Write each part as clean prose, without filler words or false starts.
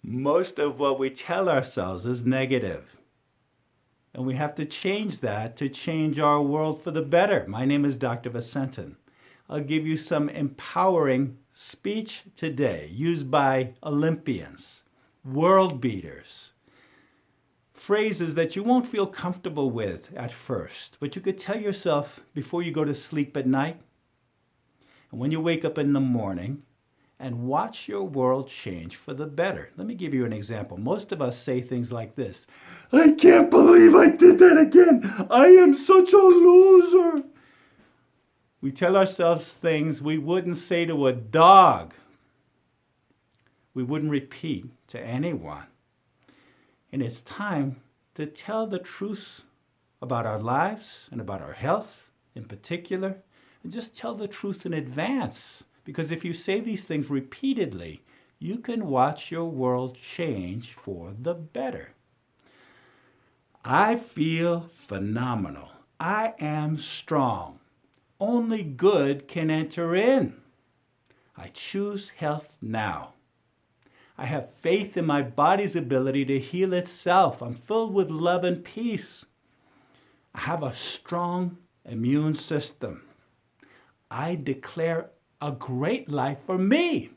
Most of what we tell ourselves is negative. And we have to change that to change our world for the better. My name is Dr. Vasentin. I'll give you some empowering speech today used by Olympians, world beaters. Phrases that you won't feel comfortable with at first, but you could tell yourself before you go to sleep at night and when you wake up in the morning, and watch your world change for the better. Let me give you an example. Most of us say things like this: I can't believe I did that again. I am such a loser. We tell ourselves things we wouldn't say to a dog. We wouldn't repeat to anyone. And it's time to tell the truth about our lives and about our health in particular, and just tell the truth in advance. Because if you say these things repeatedly, you can watch your world change for the better. I feel phenomenal. I am strong. Only good can enter in. I choose health now. I have faith in my body's ability to heal itself. I'm filled with love and peace. I have a strong immune system. I declare a great life for me.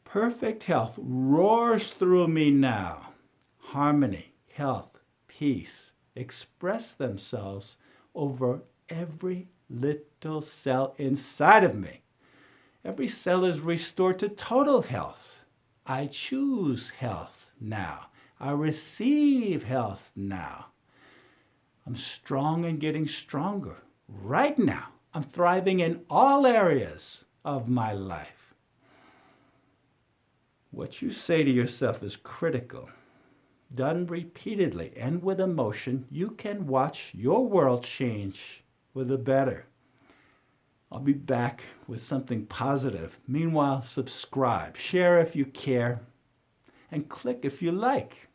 Perfect health roars through me now. Harmony, health, peace express themselves over every little cell inside of me. Every cell is restored to total health. I choose health now. I receive health now. I'm strong and getting stronger right now. I'm thriving in all areas of my life. What you say to yourself is critical. Done repeatedly and with emotion, you can watch your world change for the better. I'll be back with something positive. Meanwhile, subscribe, share if you care, and click if you like.